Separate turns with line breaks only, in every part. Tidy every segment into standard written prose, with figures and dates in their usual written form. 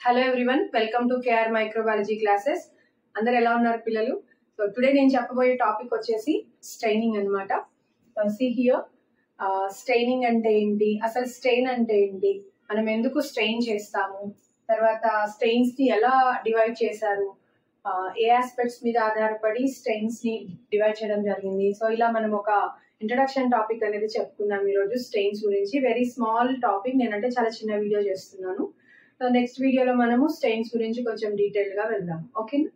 Hello everyone, welcome to KR Microbiology classes. అందరు ఎలా ఉన్నారు పిల్లలు? సో టుడే నేను చెప్పబోయే టాపిక్ వచ్చేసి స్టెయినింగ్ అన్నమాట. సీ హియర్, స్టెయినింగ్ అంటే ఏంటి, అసలు స్టెయిన్ అంటే ఏంటి, మనం ఎందుకు స్టెయిన్ చేస్తాము, తర్వాత స్టెయిన్స్ ని ఎలా డివైడ్ చేశారు, ఏ ఆస్పెక్ట్స్ మీద ఆధారపడి స్టెయిన్స్ ని డివైడ్ చేయడం జరిగింది. సో ఇలా మనం ఒక ఇంట్రడక్షన్ టాపిక్ అనేది చెప్పుకుందాం ఈరోజు స్టెయిన్స్ గురించి. వెరీ స్మాల్ టాపిక్, నేనంటే చాలా చిన్న వీడియో చేస్తున్నాను. సో నెక్స్ట్ వీడియోలో మనము స్టెయిన్స్ గురించి కొంచెం డీటెయిల్ గా వెళ్దాం, ఓకేనా?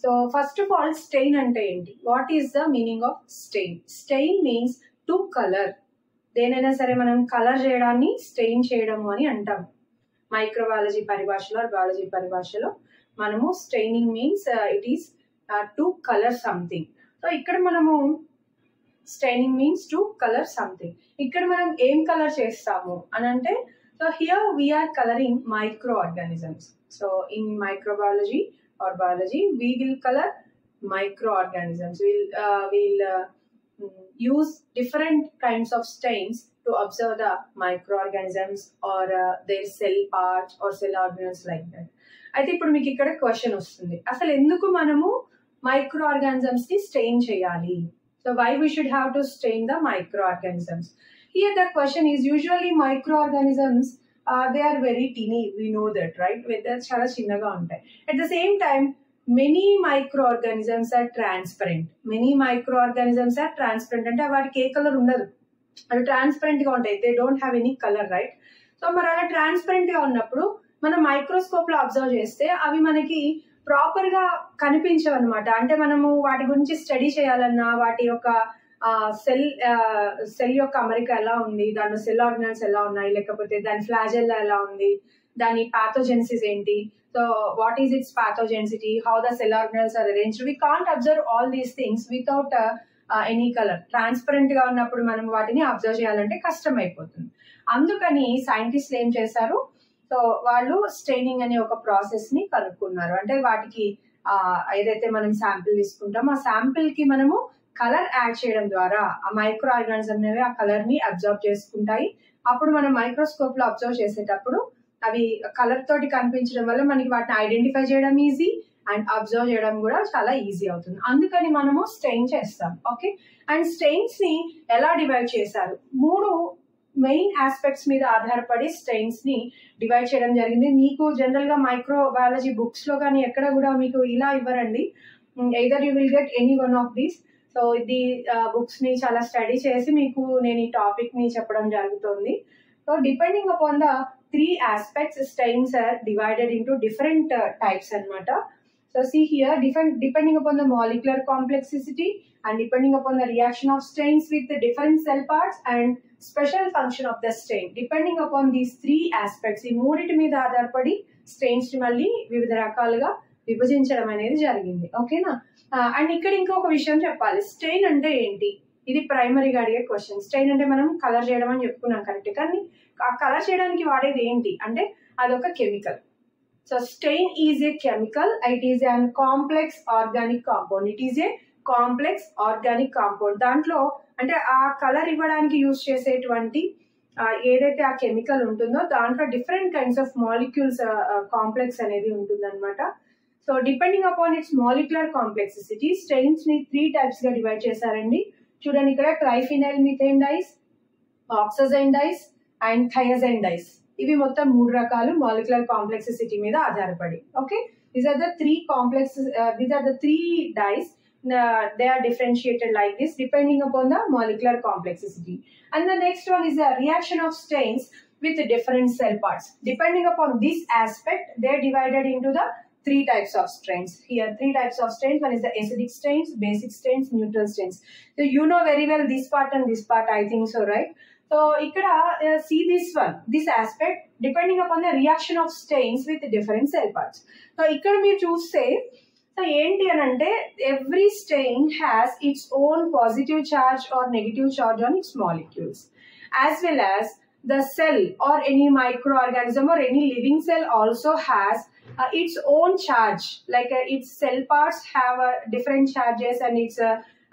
So first of all, stain అంటే ఏంటి, what is the meaning of stain? Stain means to colour. దేనైనా సరే మనం కలర్ చేయడాన్ని స్టెయిన్ చేయడము అని అంటాం. మైక్రోబయాలజీ పరిభాషలో, బయాలజీ పరిభాషలో మనము staining means it is to colour something. So ఇక్కడ మనము staining means to colour something. ఇక్కడ మనం ఏం కలర్ చేస్తాము అని అంటే, so here we are coloring microorganisms. So in microbiology or biology, we will color microorganisms. We'll use different kinds of stains to observe the microorganisms or their cell parts or cell organelles like that. అయితే ఇప్పుడు మీకు ఇక్కడ question వస్తుంది, అసలు ఎందుకు మనము micro organisms ని strain చేయాలి? So why we should have to stain the microorganisms? Here the question is, usually microorganisms they are very teeny, we know that, right? చాలా చిన్నగా ఉంటాయి. At the same time, many microorganisms are transparent. Many microorganisms are transparent అంటే వాటికి ఏ colour ఉండదు, అవి transparent గా ఉంటాయి. They don't have any colour, right? So మరి అలా ట్రాన్స్పరెంట్ గా ఉన్నప్పుడు మనం మైక్రోస్కోప్ లో అబ్జర్వ్ చేస్తే అవి మనకి ప్రాపర్ గా కనిపించవు అనమాట. అంటే మనము వాటి గురించి స్టడీ చేయాలన్నా, వాటి యొక్క సెల్ యొక్క అమరిక ఎలా ఉంది, దాని సెల్ ఆర్గనల్స్ ఎలా ఉన్నాయి, లేకపోతే దాని ఫ్లాజెల్లా ఎలా ఉంది, దాని పాథోజెన్సిస్ ఏంటి, so what is its pathogenicity, how the cell organelles are arranged, we can't observe all these things without any colour. Transparent గా ఉన్నప్పుడు మనం వాటిని అబ్జర్వ్ చేయాలంటే కష్టం అయిపోతుంది. అందుకని సైంటిస్టులు ఏం చేశారు, సో వాళ్ళు స్టెయినింగ్ అనే ఒక ప్రాసెస్ ని కనుక్కున్నారు. అంటే వాటికి ఏదైతే మనం శాంపిల్ తీసుకుంటామో ఆ శాంపిల్ కి మనము కలర్ యాడ్ చేయడం ద్వారా ఆ మైక్రో ఆర్గానిజం అనేవి ఆ కలర్ ని అబ్జర్వ్ చేసుకుంటాయి. అప్పుడు మనం మైక్రోస్కోప్ లో అబ్జర్వ్ చేసేటప్పుడు అవి కలర్ తోటి కనిపించడం వల్ల మనకి వాటిని ఐడెంటిఫై చేయడం ఈజీ అండ్ అబ్జర్వ్ చేయడం కూడా చాలా ఈజీ అవుతుంది. అందుకని మనము స్టెయిన్ చేస్తాం, ఓకే? అండ్ స్టెయిన్స్ ని ఎలా డివైడ్ చేశారు? 3 మెయిన్ ఆస్పెక్ట్స్ మీద ఆధారపడి స్టెయిన్స్ ని డివైడ్ చేయడం జరిగింది. మీకు జనరల్ గా మైక్రోబయాలజీ బుక్స్ లో కానీ ఎక్కడ కూడా మీకు ఇలా ఇవ్వరండి. Either you will get any one of these. So ఇది బుక్స్ ని చాలా స్టడీ చేసి మీకు నేను ఈ టాపిక్ ని చెప్పడం జరుగుతుంది. So depending upon the 3 aspects, stains are divided into different types అన్నమాట. So see here, depending upon the molecular complexity and depending upon the reaction of stains with the different cell parts and special function of the stain. Depending upon these 3 aspects, ఈ మూడిటి మీద ఆధారపడి stains ని మళ్ళీ వివిధ రకాలుగా విభజించడం అనేది జరిగింది, ఓకేనా? అండ్ ఇక్కడ ఇంకొక విషయం చెప్పాలి, స్టెయిన్ అంటే ఏంటి? ఇది ప్రైమరీగా అడిగే క్వశ్చన్. స్టెయిన్ అంటే మనం కలర్ చేయడం అని చెప్పుకున్నాం, కరెక్ట్? కానీ ఆ కలర్ చేయడానికి వాడేది ఏంటి అంటే అదొక chemical. So stain is a chemical, it is an complex organic compound. It is a complex organic compound. దాంట్లో అంటే ఆ కలర్ ఇవ్వడానికి యూజ్ చేసేటువంటి ఏదైతే ఆ కెమికల్ ఉంటుందో దాంట్లో different kinds of molecules complex అనేది ఉంటుంది అనమాట. So depending upon its molecular complexity stains ని 3 టైప్స్ గా డివైడ్ చేశారండి. చూడండి ఇక్కడ, triphenyl methane dyes, oxazine dyes and thiazine dyes. ఇవి మొత్తం 3 రకాలు మాలిక్యులర్ కాంప్లెక్సిటీ మీద ఆధారపడి, okay? These are the 3 dyes. They are differentiated like this depending upon the molecular complexity. And the next one is the reaction of stains with different cell parts. Depending upon this aspect, they are divided into the 3 types of stains. Here 3 types of stains. One is the acidic stains, basic stains, neutral stains. So you know very well this part and this part, I think so, right? So ikkada see this one, this aspect depending upon the reaction of stains with different cell parts. So ikkada meer chuste, so enti anante every stain has its own positive charge or negative charge on its molecules, as well as the cell or any microorganism or any living cell also has its own charge. Like its cell parts have different charges, and its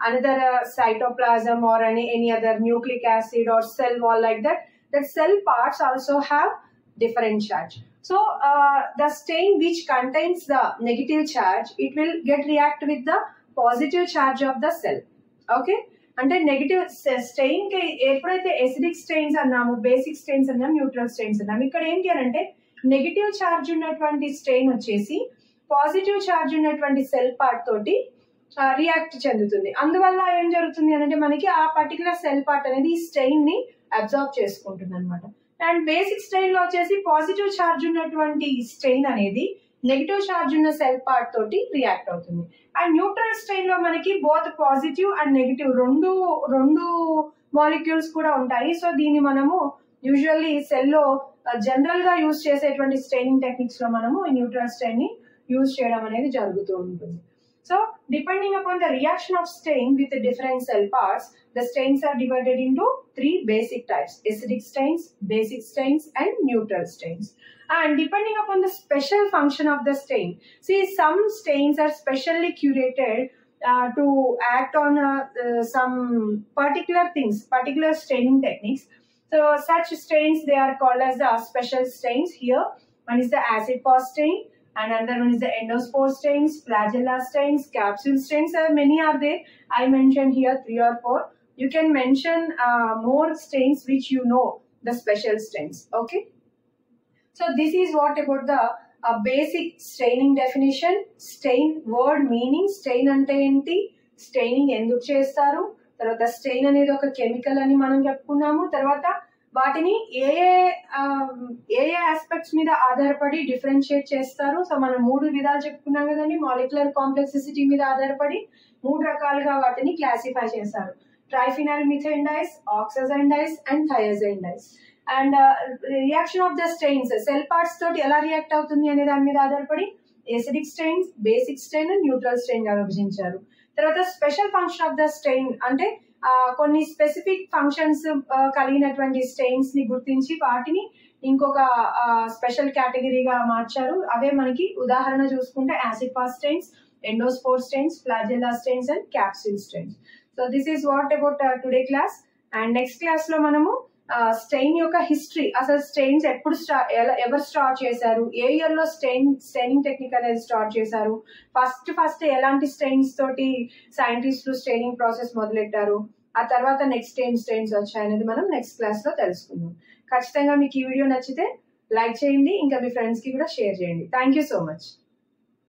another cytoplasm or any other nucleic acid or cell wall like that. That cell parts also have different charge. So the stain which contains the negative charge, it will get react with the positive charge of the cell. Okay, అంటే negative strain కి ఎప్పుడైతే acidic stains అన్నాము, basic stains అన్నాము, neutral stains అన్నాము, ఇక్కడ ఏంటి అని అంటే నెగిటివ్ చార్జ్ ఉన్నటువంటి స్టెయిన్ వచ్చేసి పాజిటివ్ చార్జ్ ఉన్నటువంటి సెల్ పార్ట్ తోటి రియాక్ట్ చెందుతుంది. అందువల్ల ఏం జరుగుతుంది అని అంటే మనకి ఆ పర్టికులర్ సెల్ పార్ట్ అనేది ఈ స్టెయిన్ ని అబ్జర్వ్ చేసుకుంటుంది అనమాట. అండ్ బేసిక్ స్టెయిన్ లో వచ్చేసి పాజిటివ్ చార్జ్ ఉన్నటువంటి స్టెయిన్ అనేది నెగిటివ్ చార్జ్ ఉన్న సెల్ పార్ట్ తోటి రియాక్ట్ అవుతుంది. అండ్ న్యూట్రల్ స్టెయిన్ లో మనకి బోత్ పాజిటివ్ అండ్ నెగిటివ్ రెండు మాలిక్యూల్స్ కూడా ఉంటాయి. సో దీన్ని మనము యూజువల్లీ సెల్ లో జనరల్ గా యూజ్ చేసేటువంటి స్టెయినింగ్ టెక్నిక్స్ లో మనము ఈ న్యూట్రల్ స్టెయిన్ ని యూజ్ చేయడం అనేది జరుగుతూ ఉంటుంది. So depending upon the reaction of stain with the different cell parts, the stains are divided into 3 basic types: acidic stains, basic stains, and neutral stains. And depending upon the special function of the stain, see, some stains are specially curated to act on some particular things, particular staining techniques. So such stains, they are called as the special stains. Here one is the acid pause stain, and another one is the endospore stains, flagella stains, capsule stains. Many are there. I mentioned here 3 or 4. You can mention more stains which you know, the special stains. Okay. So this is what about the basic staining definition. Stain word meaning, stain ante enti, staining enduku chestaru, tarvata stain anedi oka chemical ani manam cheppukunnamo, tarvata వాటిని ఏ aspects మీద ఆధారపడి differentiate చేస్తారు. So మనం 3 విధాలు చెప్పుకున్నాం కదండి. Molecular complexity మీద ఆధారపడి 3 రకాలుగా వాటిని క్లాసిఫై చేస్తారు: triphenyl methyl dyes, oxygen dyes, and thiazine dyes. And reaction of the stains cell parts తోటి ఎలా రియాక్ట్ అవుతుంది అనే దాని మీద ఆధారపడి acidic stains, basic stain, neutral stain గా విభజించారు. తర్వాత special function of the stain అంటే కొన్ని స్పెసిఫిక్ ఫంక్షన్స్ కలిగినటువంటి స్టెయిన్స్ ని గుర్తించి వాటిని ఇంకొక స్పెషల్ కేటగిరీగా మార్చారు. అవే మనకి ఉదాహరణ చూసుకుంటే acid fast stains, endospore stains, flagella stains, and capsule stains. So this is what about today class. And next class లో మనము స్టెయిన్ యొక్క హిస్టరీ, అసలు స్టెయిన్స్ ఎప్పుడు ఎవరు స్టార్ట్ చేశారు, ఏ ఇయర్ లో స్టెయినింగ్ టెక్నిక్ అనేది స్టార్ట్ చేశారు, ఫస్ట్ ఎలాంటి స్టెయిన్స్ తోటి సైంటిస్టులు స్టెయినింగ్ ప్రాసెస్ మొదలెట్టారు, ఆ తర్వాత నెక్స్ట్ ఏం స్టెయిన్స్ వచ్చాయనేది మనం నెక్స్ట్ క్లాస్ లో తెలుసుకుందాం. ఖచ్చితంగా మీకు ఈ వీడియో నచ్చితే లైక్ చేయండి, ఇంకా మీ ఫ్రెండ్స్ కి కూడా షేర్ చేయండి. Thank you so much.